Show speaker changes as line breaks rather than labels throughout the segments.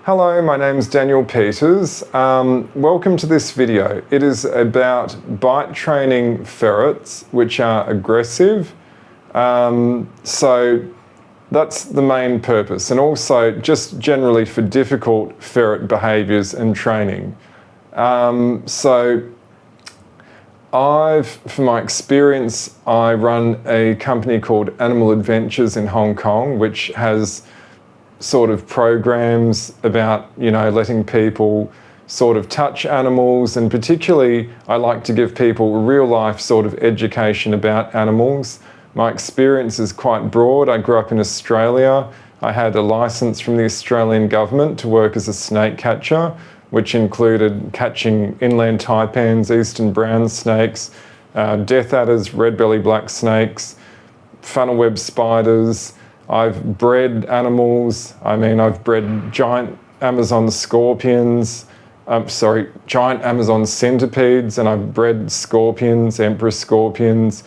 Hello, my name's Daniel Peters. Welcome to this video. It is about bite training ferrets, which are aggressive. So that's the main purpose, and also just generally for difficult ferret behaviours and training. For my experience, I run a company called Animal Adventures in Hong Kong, which has sort of programs about, letting people sort of touch animals, and particularly I like to give people real life sort of education about animals. My experience is quite broad. I grew up in Australia. I had a license from the Australian government to work as a snake catcher, which included catching inland taipans, eastern brown snakes, death adders, red-belly black snakes, funnel web spiders. I've bred animals. I've bred giant Amazon scorpions, giant Amazon centipedes, and I've bred scorpions, emperor scorpions.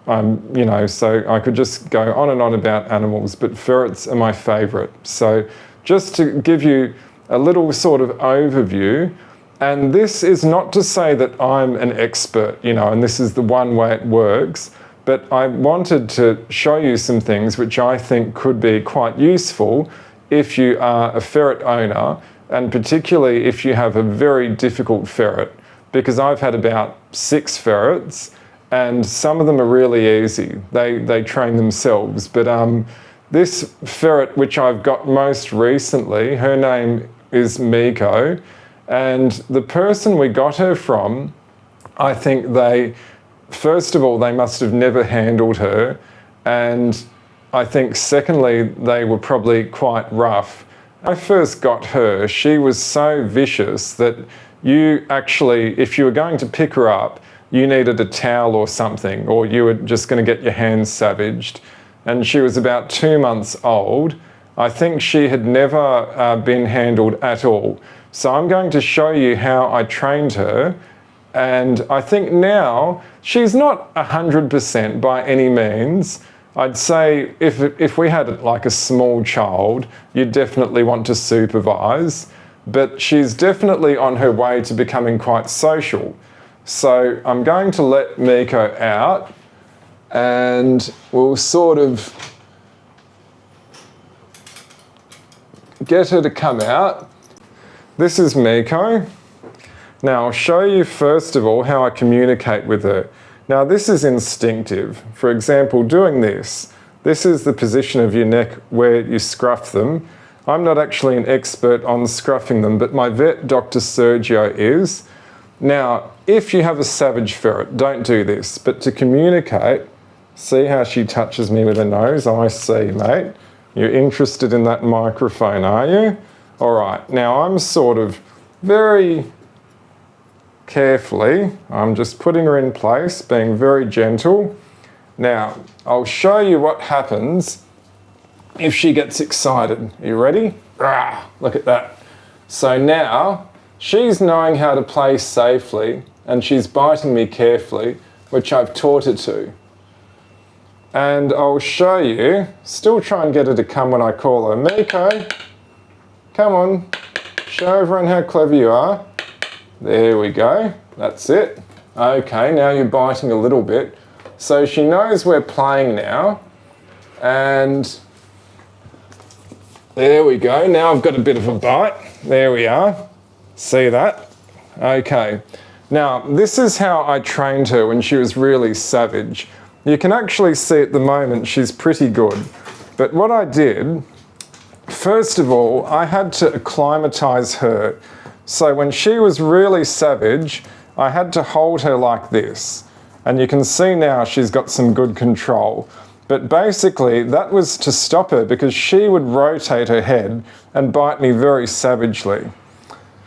So I could just go on and on about animals, but ferrets are my favourite. So just to give you a little sort of overview, and this is not to say that I'm an expert, and this is the one way it works, but I wanted to show you some things which I think could be quite useful if you are a ferret owner, and particularly if you have a very difficult ferret, because I've had about 6 ferrets, and some of them are really easy. They train themselves. But this ferret, which I've got most recently, her name is Miko, and the person we got her from, I think first of all, they must have never handled her, and I think secondly, they were probably quite rough. When I first got her, she was so vicious that you actually, if you were going to pick her up, you needed a towel or something, or you were just going to get your hands savaged. And she was about 2 months old. I think she had never been handled at all. So I'm going to show you how I trained her. And I think now she's not 100% by any means. I'd say if we had like a small child, you'd definitely want to supervise, but she's definitely on her way to becoming quite social. So I'm going to let Miko out, and we'll sort of get her to come out. This is Miko. Now I'll show you first of all how I communicate with her. Now this is instinctive. For example, doing this. This is the position of your neck where you scruff them. I'm not actually an expert on scruffing them, but my vet, Dr. Sergio, is. Now, if you have a savage ferret, don't do this, but to communicate, see how she touches me with her nose? I see, mate. You're interested in that microphone, are you? All right, now I'm sort of very carefully, I'm just putting her in place, being very gentle. Now, I'll show you what happens if she gets excited. Are you ready? Look at that. So now, she's knowing how to play safely, and she's biting me carefully, which I've taught her to. And I'll show you, still try and get her to come when I call her. Miko, come on, show everyone how clever you are. There we go, that's it. Okay, now you're biting a little bit. So she knows we're playing now, and there we go. Now I've got a bit of a bite. There we are. See that? Okay. Now, this is how I trained her when she was really savage. You can actually see at the moment she's pretty good. But what I did, first of all, I had to acclimatise her. So when she was really savage, I had to hold her like this. And you can see now she's got some good control. But basically, that was to stop her because she would rotate her head and bite me very savagely.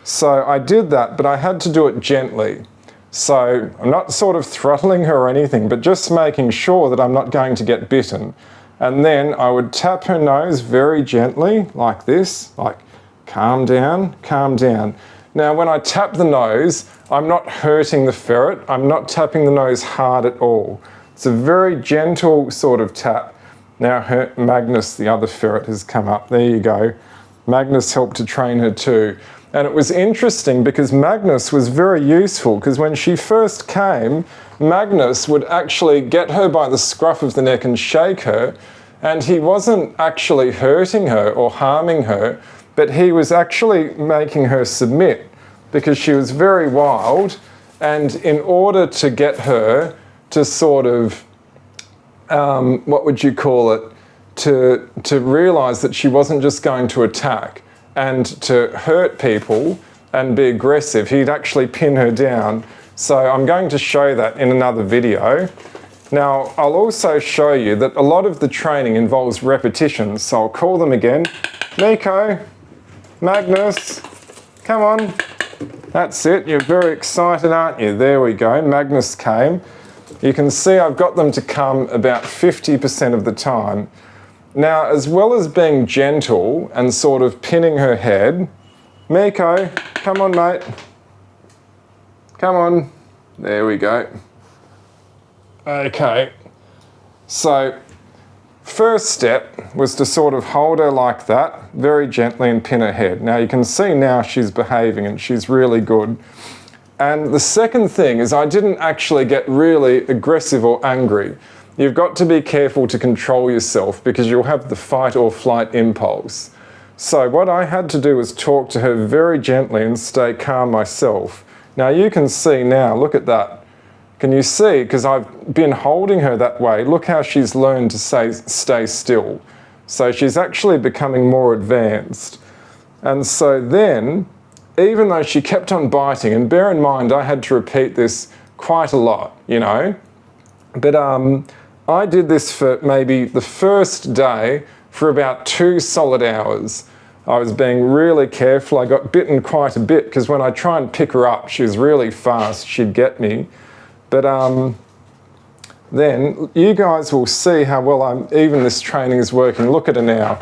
So I did that, but I had to do it gently. So I'm not sort of throttling her or anything, but just making sure that I'm not going to get bitten. And then I would tap her nose very gently, like this, like calm down, calm down. Now when I tap the nose, I'm not hurting the ferret. I'm not tapping the nose hard at all. It's a very gentle sort of tap. Now Magnus, the other ferret, has come up. There you go. Magnus helped to train her too. And it was interesting because Magnus was very useful, because when she first came, Magnus would actually get her by the scruff of the neck and shake her, and he wasn't actually hurting her or harming her, but he was actually making her submit because she was very wild. And in order to get her to sort of, what would you call it, to realise that she wasn't just going to attack and to hurt people and be aggressive, he'd actually pin her down. So I'm going to show that in another video. Now, I'll also show you that a lot of the training involves repetitions, so I'll call them again. Nico, Magnus, come on. That's it, you're very excited, aren't you? There we go, Magnus came. You can see I've got them to come about 50% of the time. Now, as well as being gentle and sort of pinning her head, Miko, come on, mate. Come on. There we go. Okay. So, first step was to sort of hold her like that, very gently, and pin her head. Now, you can see now she's behaving and she's really good. And the second thing is I didn't actually get really aggressive or angry. You've got to be careful to control yourself because you'll have the fight or flight impulse. So what I had to do was talk to her very gently and stay calm myself. Now you can see now, look at that. Can you see? Because I've been holding her that way. Look how she's learned to stay still. So she's actually becoming more advanced. And so then, even though she kept on biting, and bear in mind I had to repeat this quite a lot, you know, but I did this for maybe the first day for about 2 solid hours. I was being really careful. I got bitten quite a bit because when I try and pick her up, she was really fast. She'd get me. But then you guys will see how well even this training is working. Look at her now.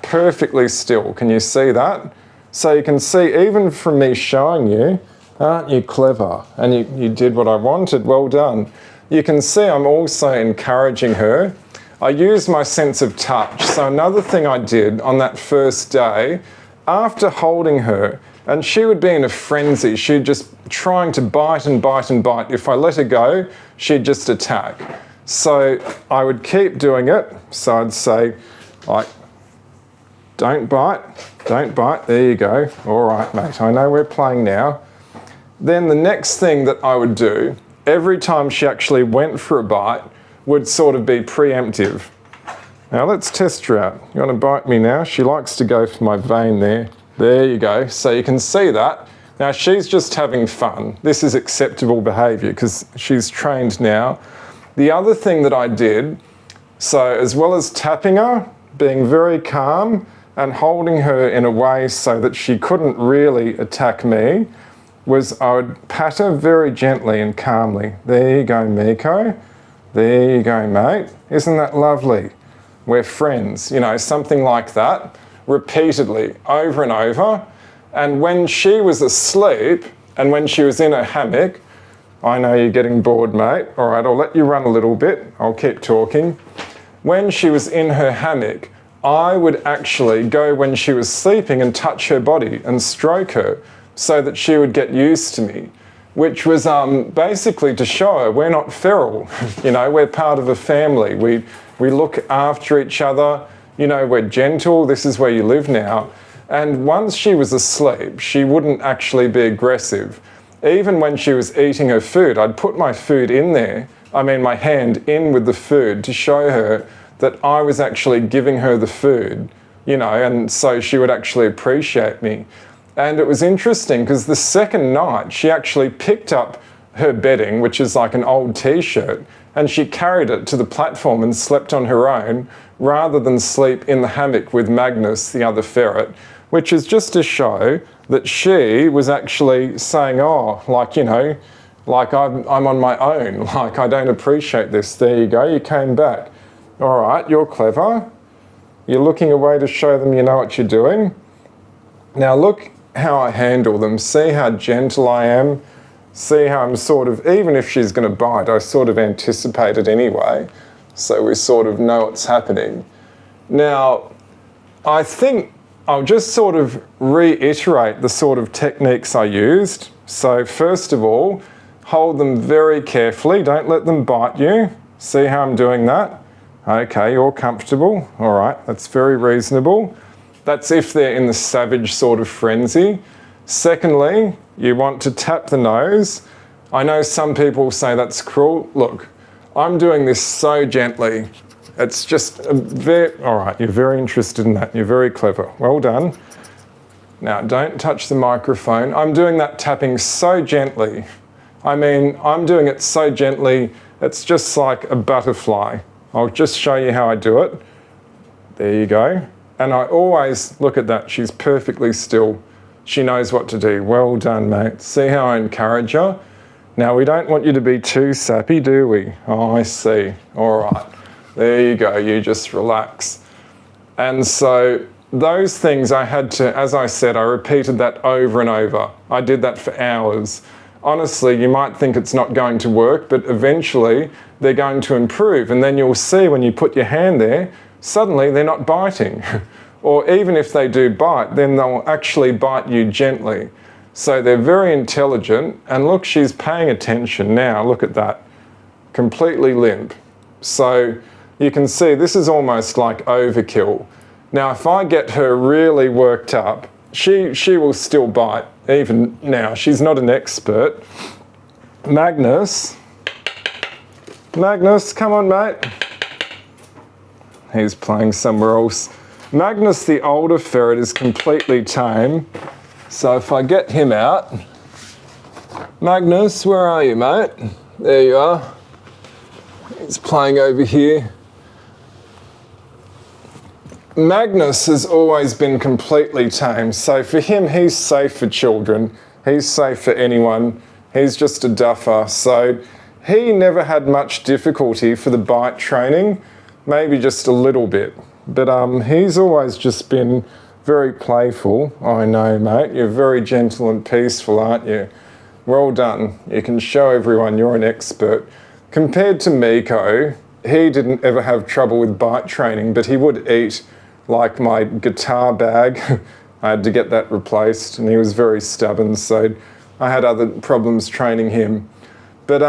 Perfectly still. Can you see that? So you can see even from me showing you, aren't you clever? And you did what I wanted. Well done. You can see I'm also encouraging her. I used my sense of touch. So another thing I did on that first day, after holding her, and she would be in a frenzy, she'd just trying to bite and bite and bite. If I let her go, she'd just attack. So I would keep doing it. So I'd say, like, don't bite, there you go. All right, mate, I know we're playing now. Then the next thing that I would do, every time she actually went for a bite, would sort of be preemptive. Now let's test her out. You want to bite me now? She likes to go for my vein there. There you go. So you can see that. Now she's just having fun. This is acceptable behaviour because she's trained now. The other thing that I did, so as well as tapping her, being very calm and holding her in a way so that she couldn't really attack me, was I would pat her very gently and calmly. There you go, Miko. There you go, mate. Isn't that lovely? We're friends, you know, something like that, repeatedly, over and over. And when she was asleep and when she was in her hammock, I know you're getting bored, mate. All right, I'll let you run a little bit. I'll keep talking. When she was in her hammock, I would actually go when she was sleeping and touch her body and stroke her so that she would get used to me, which was basically to show her we're not feral. You know, we're part of a family. We look after each other. You know, we're gentle. This is where you live now. And once she was asleep, she wouldn't actually be aggressive. Even when she was eating her food, I'd put my food in there, my hand in with the food to show her that I was actually giving her the food, you know, and so she would actually appreciate me. And it was interesting because the second night she actually picked up her bedding, which is like an old t-shirt, and she carried it to the platform and slept on her own rather than sleep in the hammock with Magnus, the other ferret, which is just to show that she was actually saying, oh, like, you know, like I'm on my own, like I don't appreciate this. There you go, you came back. All right, you're clever. You're looking away to show them you know what you're doing. Now look how I handle them. See how gentle I am. See how I'm sort of, even if she's going to bite, I sort of anticipate it anyway. So we sort of know what's happening. Now, I think I'll just sort of reiterate the sort of techniques I used. So first of all, hold them very carefully. Don't let them bite you. See how I'm doing that? Okay, you're comfortable. All right, that's very reasonable. That's if they're in the savage sort of frenzy. Secondly, you want to tap the nose. I know some people say that's cruel. Look, I'm doing this so gently. It's just all right, you're very interested in that. You're very clever. Well done. Now, don't touch the microphone. I'm doing that tapping so gently. I mean, I'm doing it so gently, it's just like a butterfly. I'll just show you how I do it. There you go. And I always, look at that, she's perfectly still. She knows what to do. Well done, mate. See how I encourage her? Now, we don't want you to be too sappy, do we? Oh, I see. All right. There you go. You just relax. And so those things I had to, as I said, I repeated that over and over. I did that for hours. Honestly, you might think it's not going to work, but eventually they're going to improve. And then you'll see when you put your hand there, suddenly they're not biting. Or even if they do bite, then they'll actually bite you gently. So they're very intelligent. And look, she's paying attention now. Look at that. Completely limp. So you can see this is almost like overkill. Now, if I get her really worked up, she will still bite, even now. She's not an expert. Magnus, come on, mate. He's playing somewhere else. Magnus, the older ferret, is completely tame. So if I get him out, Magnus, where are you, mate? There you are. He's playing over here. Magnus has always been completely tame, so for him, he's safe for children. He's safe for anyone. He's just a duffer. So he never had much difficulty for the bite training, maybe just a little bit. But he's always just been very playful. I know, mate. You're very gentle and peaceful, aren't you? Well done. You can show everyone you're an expert. Compared to Miko, he didn't ever have trouble with bite training, but he would eat like my guitar bag. I had to get that replaced, and he was very stubborn, so I had other problems training him. But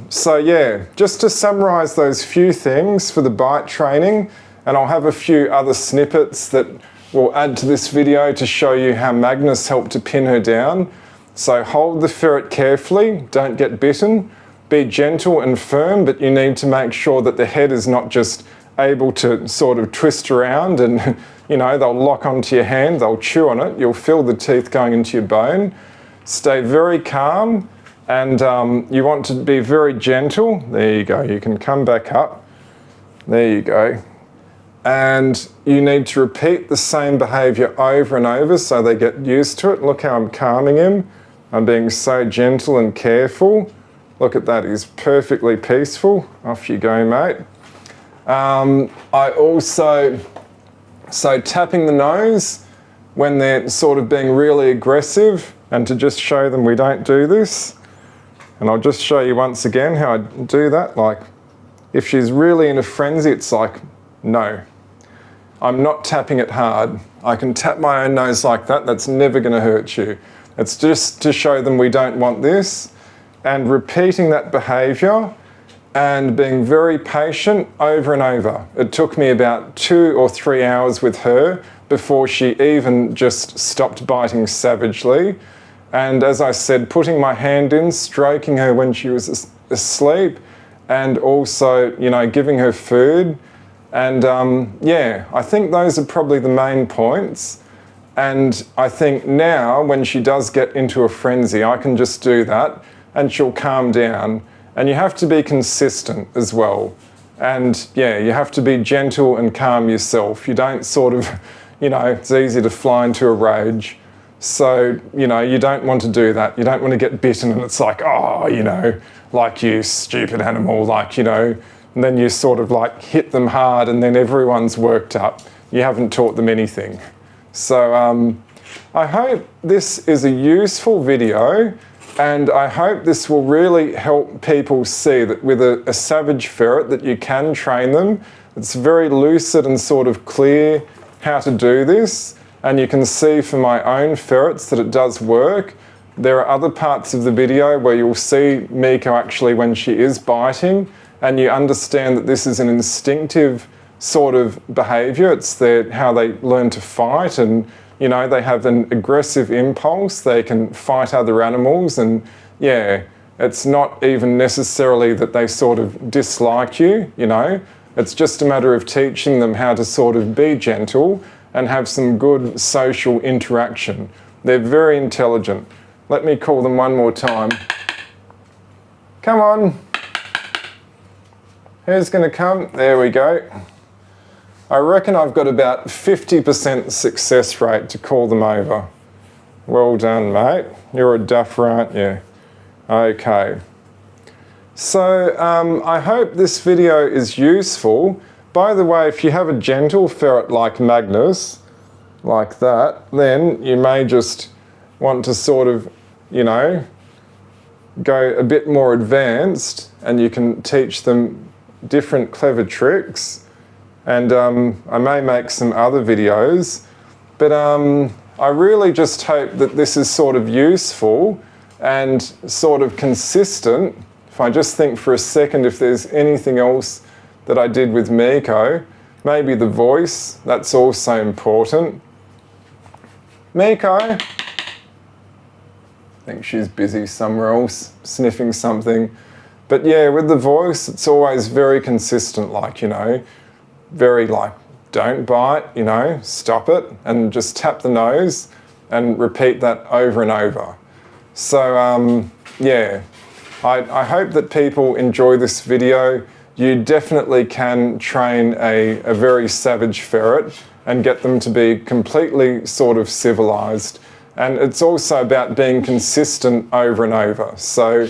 so yeah, just to summarize those few things for the bite training, and I'll have a few other snippets that will add to this video to show you how Magnus helped to pin her down. So hold the ferret carefully, don't get bitten, be gentle and firm, but you need to make sure that the head is not just able to sort of twist around and, you know, they'll lock onto your hand, they'll chew on it, you'll feel the teeth going into your bone. Stay very calm, and you want to be very gentle. There you go, you can come back up. There you go. And you need to repeat the same behaviour over and over so they get used to it. Look how I'm calming him. I'm being so gentle and careful. Look at that, he's perfectly peaceful. Off you go, mate. I also, so tapping the nose when they're sort of being really aggressive, and to just show them we don't do this. And I'll just show you once again how I do that. Like, if she's really in a frenzy, it's like, no. I'm not tapping it hard. I can tap my own nose like that. That's never going to hurt you. It's just to show them we don't want this. And repeating that behaviour and being very patient over and over. It took me about 2 or 3 hours with her before she even just stopped biting savagely. And as I said, putting my hand in, stroking her when she was asleep, and also, you know, giving her food. And yeah, I think those are probably the main points. And I think now when she does get into a frenzy, I can just do that and she'll calm down. And you have to be consistent as well. And yeah, you have to be gentle and calm yourself. You don't sort of, you know, it's easy to fly into a rage. So, you know, you don't want to do that. You don't want to get bitten and it's like, oh, you know, like you stupid animal, like, you know, and then you sort of like hit them hard and then everyone's worked up. You haven't taught them anything. So I hope this is a useful video, and I hope this will really help people see that with a savage ferret that you can train them. It's very lucid and sort of clear how to do this. and you can see for my own ferrets that it does work. There are other parts of the video where you'll see Miko actually when she is biting, and you understand that this is an instinctive sort of behaviour. It's how they learn to fight, and you know, they have an aggressive impulse. They can fight other animals, and yeah, it's not even necessarily that they sort of dislike you, you know. It's just a matter of teaching them how to sort of be gentle and have some good social interaction. They're very intelligent. Let me call them one more time. Come on. Who's going to come? There we go. I reckon I've got about 50% success rate to call them over. Well done, mate. You're a duffer, aren't you? Okay. So I hope this video is useful. By the way, if you have a gentle ferret like Magnus, like that, then you may just want to sort of, you know, go a bit more advanced, and you can teach them different clever tricks. And I may make some other videos, but I really just hope that this is sort of useful and sort of consistent. If I just think for a second if there's anything else that I did with Miko, maybe the voice, that's also important. Miko, I think she's busy somewhere else, sniffing something. But yeah, with the voice, it's always very consistent, like, you know, very like, don't bite, you know, stop it, and just tap the nose and repeat that over and over. So yeah, I hope that people enjoy this video. You definitely can train a very savage ferret and get them to be completely sort of civilized. And it's also about being consistent over and over. So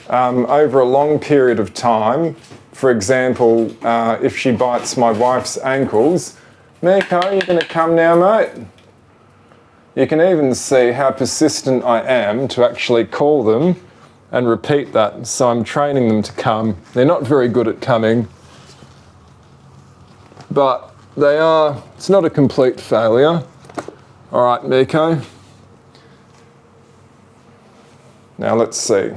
over a long period of time, for example, if she bites my wife's ankles, Miko, you're going to come now, mate? You can even see how persistent I am to actually call them and repeat that. So I'm training them to come. They're not very good at coming, but they are. It's not a complete failure. All right, Miko. Now let's see.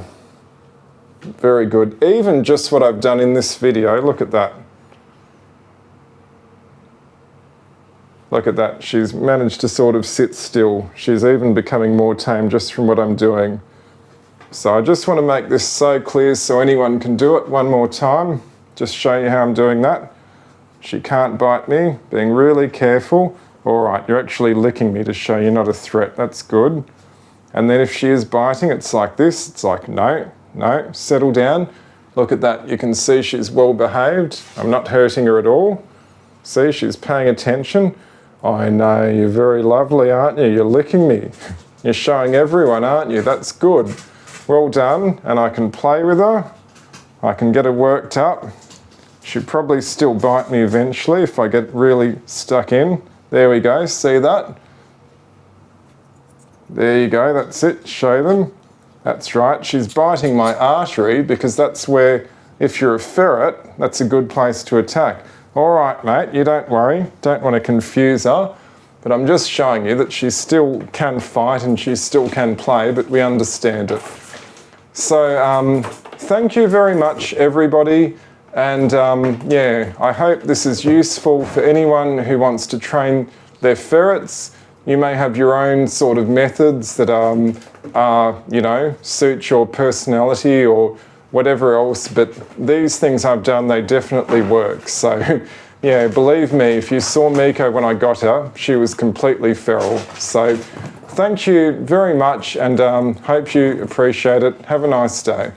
Very good. Even just what I've done in this video, look at that. Look at that. She's managed to sort of sit still. She's even becoming more tame just from what I'm doing. So I just want to make this so clear so anyone can do it one more time. Just show you how I'm doing that. She can't bite me, being really careful. All right, you're actually licking me to show you're not a threat. That's good. And then if she is biting, it's like this. It's like, no, no, settle down. Look at that. You can see she's well behaved. I'm not hurting her at all. See, she's paying attention. I know, you're very lovely, aren't you? You're licking me. You're showing everyone, aren't you? That's good. Well done. And I can play with her. I can get her worked up. She'll probably still bite me eventually if I get really stuck in. There we go. See that? There you go. That's it. Show them. That's right. She's biting my artery because that's where, if you're a ferret, that's a good place to attack. All right, mate, you don't worry. Don't want to confuse her. But I'm just showing you that she still can fight and she still can play, but we understand it. So thank you very much, everybody. And yeah, I hope this is useful for anyone who wants to train their ferrets. You may have your own sort of methods that are, you know, suit your personality or whatever else, but these things I've done, they definitely work. So yeah, believe me, if you saw Miko when I got her, she was completely feral. So thank you very much, and hope you appreciate it. Have a nice day.